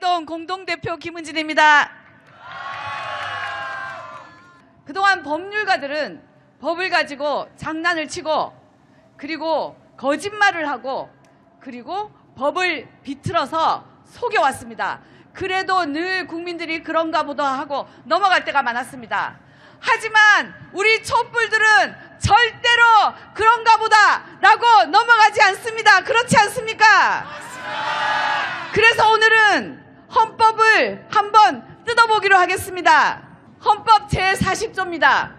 민주활동 공동대표 김은진입니다. 그동안 법률가들은 법을 가지고 장난을 치고 그리고 거짓말을 하고 그리고 법을 비틀어서 속여왔습니다. 그래도 늘 국민들이 그런가 보다 하고 넘어갈 때가 많았습니다. 하지만 우리 촛불들은 절대로 그런가 보다 라고 넘어가지 않습니다. 그렇지 않습니까? 그래서 오늘은 헌법을 한번 뜯어보기로 하겠습니다. 헌법 제40조입니다.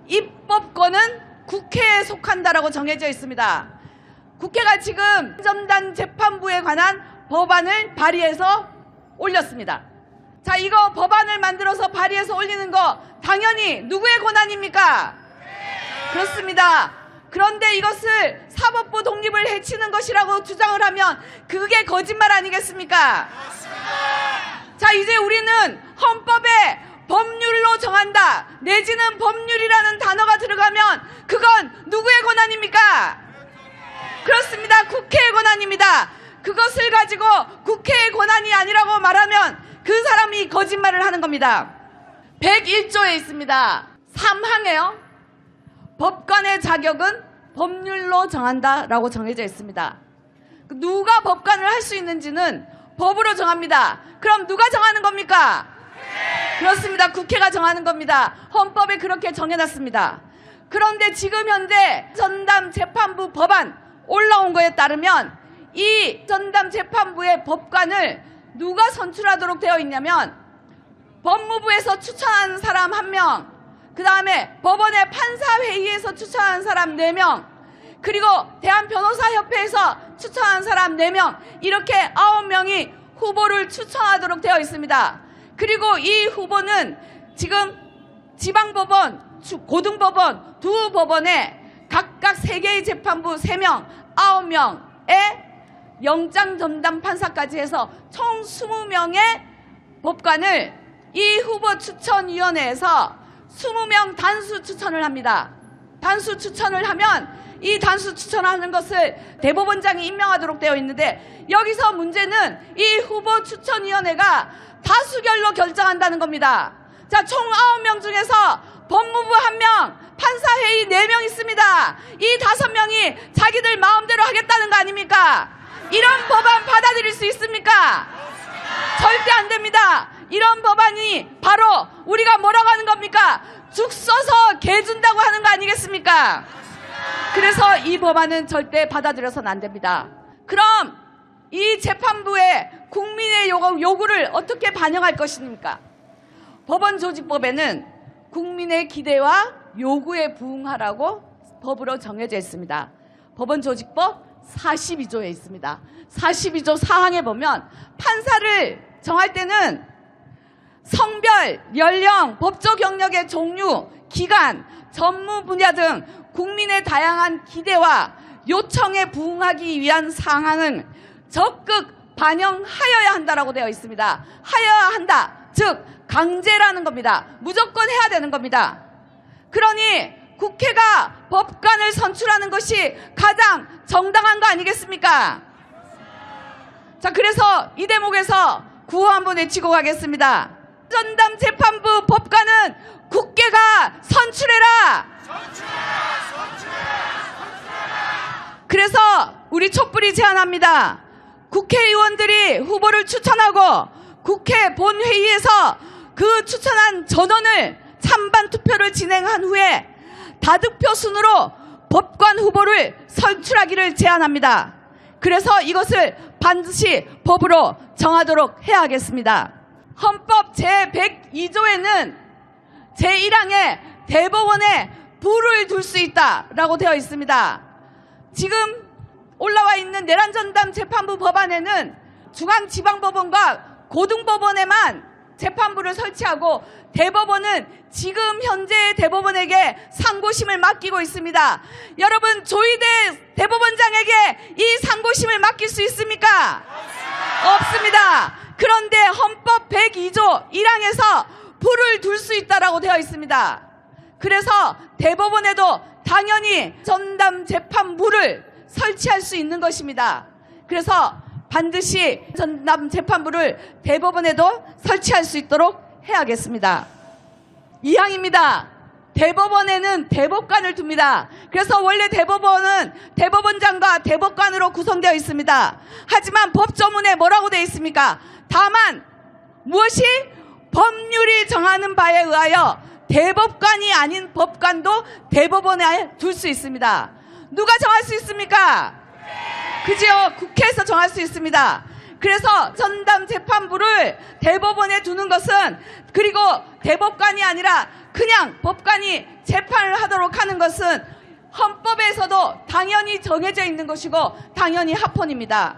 입법권은 국회에 속한다라고 정해져 있습니다. 국회가 지금 전담 재판부에 관한 법안을 발의해서 올렸습니다. 자, 이거 법안을 만들어서 발의해서 올리는 거 당연히 누구의 권한입니까? 그렇습니다. 그런데 이것을 사법부 독립을 해치는 것이라고 주장을 하면 그게 거짓말 아니겠습니까? 자, 이제 우리는 헌법에 법률로 정한다 내지는 법률이라는 단어가 들어가면 그건 누구의 권한입니까? 그렇습니다. 국회의 권한입니다. 그것을 가지고 국회의 권한이 아니라고 말하면 그 사람이 거짓말을 하는 겁니다. 101조에 있습니다. 3항에요. 법관의 자격은 법률로 정한다라고 정해져 있습니다. 누가 법관을 할 수 있는지는 법으로 정합니다. 그럼 누가 정하는 겁니까? 그렇습니다. 국회가 정하는 겁니다. 헌법에 그렇게 정해놨습니다. 그런데 지금 현재 전담 재판부 법안 올라온 거에 따르면 이 전담 재판부의 법관을 누가 선출하도록 되어 있냐면 법무부에서 추천한 사람 1명, 그 다음에 법원의 판사회의에서 추천한 사람 4명, 그리고 대한변호사협회에서 추천한 사람 4명, 이렇게 9명이 후보를 추천하도록 되어 있습니다. 그리고 이 후보는 지금 지방법원, 고등법원 두 법원에 각각 3개의 재판부 3명, 9명의 영장 전담 판사까지 해서 총 20명의 법관을 이 후보 추천위원회에서 20명 단수 추천을 합니다. 단수 추천을 하면 이 단수 추천하는 것을 대법원장이 임명하도록 되어 있는데 여기서 문제는 이 후보 추천위원회가 다수결로 결정한다는 겁니다. 자, 총 9명 중에서 법무부 1명, 판사회의 4명 있습니다. 이 5명이 자기들 마음대로 하겠다는 거 아닙니까? 이런 법안 받아들일 수 있습니까? 절대 안 됩니다. 이런 법안이 바로 우리가 뭐라고 하는 겁니까? 죽 써서 개 준다고 하는 거 아니겠습니까? 그래서 이 법안은 절대 받아들여서는 안 됩니다. 그럼 이 재판부의 국민의 요구를 어떻게 반영할 것입니까? 법원조직법에는 국민의 기대와 요구에 부응하라고 법으로 정해져 있습니다. 법원조직법 42조에 있습니다. 42조 4항에 보면 판사를 정할 때는 성별, 연령, 법조 경력의 종류, 기간, 전무 분야 등 국민의 다양한 기대와 요청에 부응하기 위한 사항은 적극 반영하여야 한다라고 되어 있습니다. 하여야 한다. 즉 강제라는 겁니다. 무조건 해야 되는 겁니다. 그러니 국회가 법관을 선출하는 것이 가장 정당한 거 아니겠습니까? 자, 그래서 이 대목에서 구호 한번 외치고 가겠습니다. 전담 재판부 법관은 국회가 선출해라. 그래서 우리 촛불이 제안합니다. 국회의원들이 후보를 추천하고 국회 본회의에서 그 추천한 전원을 찬반 투표를 진행한 후에 다득표 순으로 법관 후보를 선출하기를 제안합니다. 그래서 이것을 반드시 법으로 정하도록 해야 하겠습니다. 헌법 제102조에는 제1항에 대법원에 불을 둘 수 있다라고 되어 있습니다. 지금 올라와 있는 내란전담 재판부 법안에는 중앙지방법원과 고등법원에만 재판부를 설치하고 대법원은 지금 현재의 대법원에게 상고심을 맡기고 있습니다. 여러분, 조희대 대법원장에게 이 상고심을 맡길 수 있습니까? 없습니다. 그런데 헌법 102조 1항에서 불을 둘 수 있다라고 되어 있습니다. 그래서 대법원에도 당연히 전담 재판부를 설치할 수 있는 것입니다. 그래서 반드시 전담 재판부를 대법원에도 설치할 수 있도록 해야겠습니다. 2항입니다. 대법원에는 대법관을 둡니다. 그래서 원래 대법원은 대법원장과 대법관으로 구성되어 있습니다. 하지만 법조문에 뭐라고 되어 있습니까? 다만 무엇이 법률이 정하는 바에 의하여 대법관이 아닌 법관도 대법원에 둘 수 있습니다. 누가 정할 수 있습니까? 그지요? 국회에서 정할 수 있습니다. 그래서 전담 재판부를 대법원에 두는 것은, 그리고 대법관이 아니라 그냥 법관이 재판을 하도록 하는 것은 헌법에서도 당연히 정해져 있는 것이고 당연히 합헌입니다.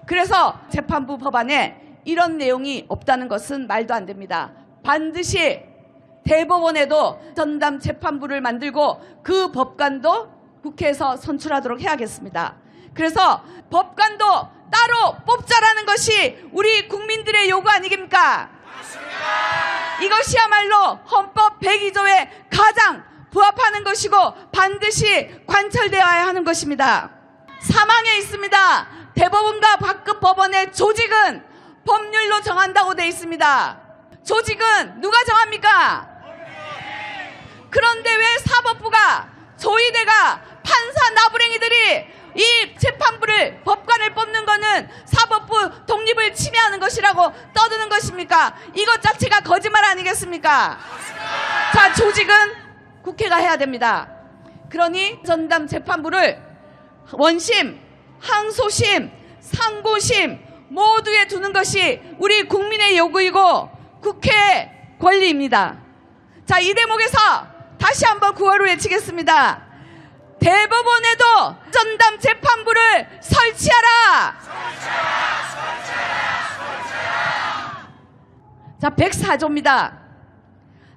그래서 재판부 법안에 이런 내용이 없다는 것은 말도 안 됩니다. 반드시 대법원에도 전담 재판부를 만들고 그 법관도 국회에서 선출하도록 해야겠습니다. 그래서 법관도 따로 뽑자라는 것이 우리 국민들의 요구 아니겠습니까? 맞습니다. 이것이야말로 헌법 102조에 가장 부합하는 것이고 반드시 관철되어야 하는 것입니다. 3항에 있습니다. 대법원과 각급 법원의 조직은 법률로 정한다고 되어 있습니다. 조직은 누가 정합니까? 그런데 왜 사법부가, 조의대가, 판사 나부랭이들이 이 재판부를, 법관을 뽑는 거는 사법부 독립을 침해하는 것이라고 떠드는 것입니까? 이것 자체가 거짓말 아니겠습니까? 자, 조직은 국회가 해야 됩니다. 그러니 전담 재판부를 원심, 항소심, 상고심 모두에 두는 것이 우리 국민의 요구이고 국회의 권리입니다. 자, 이 대목에서 다시 한번 구호를 외치겠습니다. 대법원에도 전담 재판부를 설치하라! 자, 104조입니다.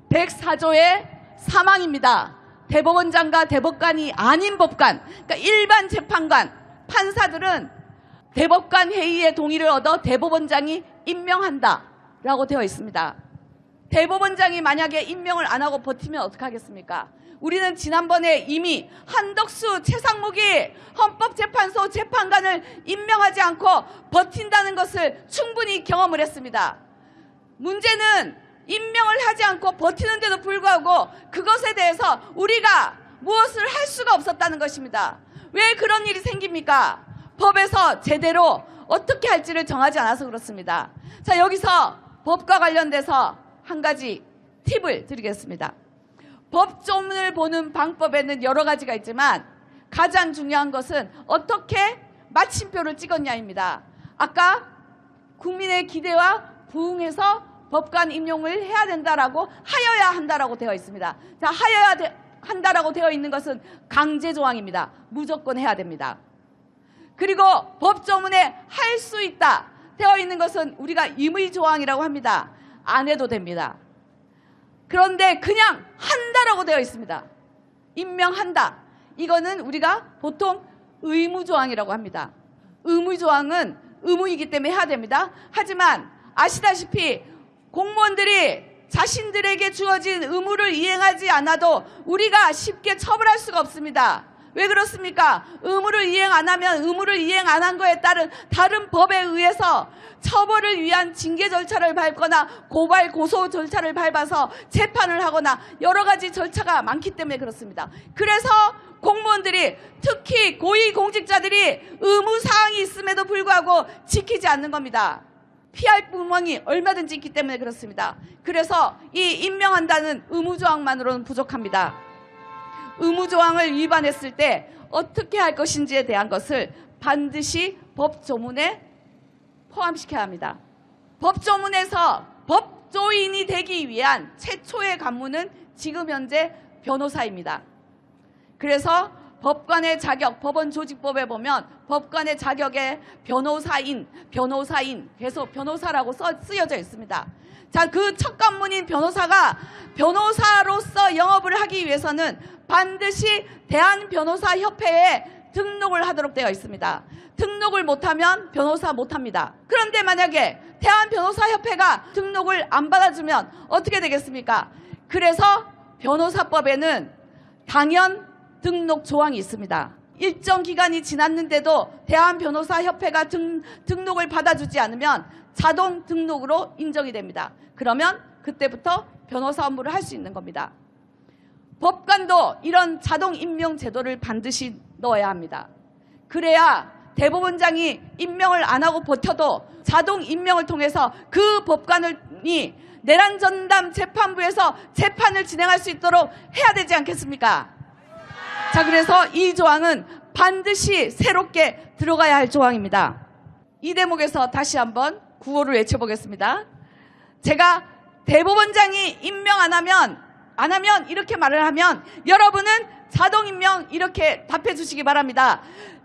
104조의 3항입니다. 대법원장과 대법관이 아닌 법관, 그러니까 일반 재판관, 판사들은 대법관 회의의 동의를 얻어 대법원장이 임명한다 라고 되어 있습니다. 대법원장이 만약에 임명을 안 하고 버티면 어떡하겠습니까? 우리는 지난번에 이미 한덕수, 최상목이 헌법재판소 재판관을 임명하지 않고 버틴다는 것을 충분히 경험을 했습니다. 문제는 임명을 하지 않고 버티는데도 불구하고 그것에 대해서 우리가 무엇을 할 수가 없었다는 것입니다. 왜 그런 일이 생깁니까? 법에서 제대로 어떻게 할지를 정하지 않아서 그렇습니다. 자, 여기서 법과 관련돼서 한 가지 팁을 드리겠습니다. 법조문을 보는 방법에는 여러 가지가 있지만 가장 중요한 것은 어떻게 마침표를 찍었냐입니다. 아까 국민의 기대와 부응해서 법관 임용을 해야 된다라고, 하여야 한다라고 되어 있습니다. 자, 하여야 한다라고 되어 있는 것은 강제 조항입니다. 무조건 해야 됩니다. 그리고 법조문에 할 수 있다 되어 있는 것은 우리가 임의 조항이라고 합니다. 안 해도 됩니다. 그런데 그냥 한다라고 되어 있습니다. 임명한다. 이거는 우리가 보통 의무조항이라고 합니다. 의무조항은 의무이기 때문에 해야 됩니다. 하지만 아시다시피 공무원들이 자신들에게 주어진 의무를 이행하지 않아도 우리가 쉽게 처벌할 수가 없습니다. 왜 그렇습니까? 의무를 이행 안 하면 의무를 이행 안 한 거에 따른 다른 법에 의해서 처벌을 위한 징계 절차를 밟거나 고발, 고소 절차를 밟아서 재판을 하거나 여러 가지 절차가 많기 때문에 그렇습니다. 그래서 공무원들이, 특히 고위공직자들이 의무사항이 있음에도 불구하고 지키지 않는 겁니다. 피할 구멍이 얼마든지 있기 때문에 그렇습니다. 그래서 이 임명한다는 의무조항만으로는 부족합니다. 의무조항을 위반했을 때 어떻게 할 것인지에 대한 것을 반드시 법조문에 포함시켜야 합니다. 법조문에서 법조인이 되기 위한 최초의 관문은 지금 현재 변호사입니다. 그래서 법관의 자격, 법원조직법에 보면 법관의 자격에 변호사인, 계속 변호사라고 쓰여져 있습니다. 자, 그 첫 관문인 변호사가 변호사로서 영업을 하기 위해서는 반드시 대한변호사협회에 등록을 하도록 되어 있습니다. 등록을 못하면 변호사 못합니다. 그런데 만약에 대한변호사협회가 등록을 안 받아주면 어떻게 되겠습니까? 그래서 변호사법에는 당연 등록 조항이 있습니다. 일정 기간이 지났는데도 대한변호사협회가 등록을 받아주지 않으면 자동 등록으로 인정이 됩니다. 그러면 그때부터 변호사 업무를 할 수 있는 겁니다. 법관도 이런 자동 임명 제도를 반드시 넣어야 합니다. 그래야 대법원장이 임명을 안 하고 버텨도 자동 임명을 통해서 그 법관이 내란 전담 재판부에서 재판을 진행할 수 있도록 해야 되지 않겠습니까? 자, 그래서 이 조항은 반드시 새롭게 들어가야 할 조항입니다. 이 대목에서 다시 한번 구호를 외쳐보겠습니다. 제가 대법원장이 임명 안 하면 이렇게 말을 하면 여러분은 자동 임명 이렇게 답해 주시기 바랍니다.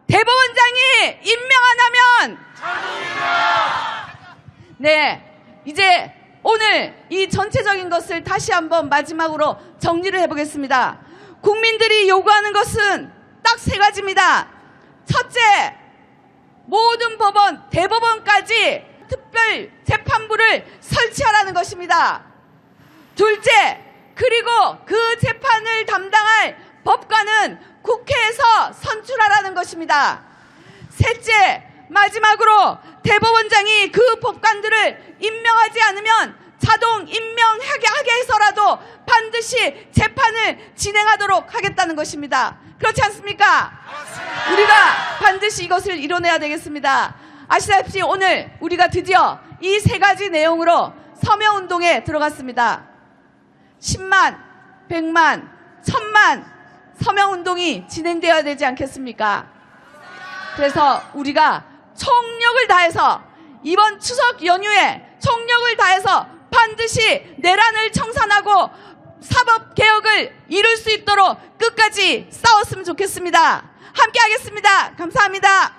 대법원장이 임명 안 하면 자동 임명! 네, 이제 오늘 이 전체적인 것을 다시 한번 마지막으로 정리를 해보겠습니다. 국민들이 요구하는 것은 딱 세 가지입니다. 첫째, 모든 법원, 대법원까지 특별 재판부를 설치하라는 것입니다. 둘째, 그리고 그 재판을 담당할 법관은 국회에서 선출하라는 것입니다. 셋째, 마지막으로 대법원장이 그 법관들을 임명하지 않으면 자동 임명하게 해서라도 반드시 재판을 진행하도록 하겠다는 것입니다. 그렇지 않습니까? 맞습니다. 우리가 반드시 이것을 이뤄내야 되겠습니다. 아시다시피 오늘 우리가 드디어 이 세 가지 내용으로 서명운동에 들어갔습니다. 10만, 100만, 1000만 서명운동이 진행되어야 되지 않겠습니까? 그래서 우리가 총력을 다해서 이번 추석 연휴에 총력을 다해서 반드시 내란을 청산하고 사법개혁을 이룰 수 있도록 끝까지 싸웠으면 좋겠습니다. 함께 하겠습니다. 감사합니다.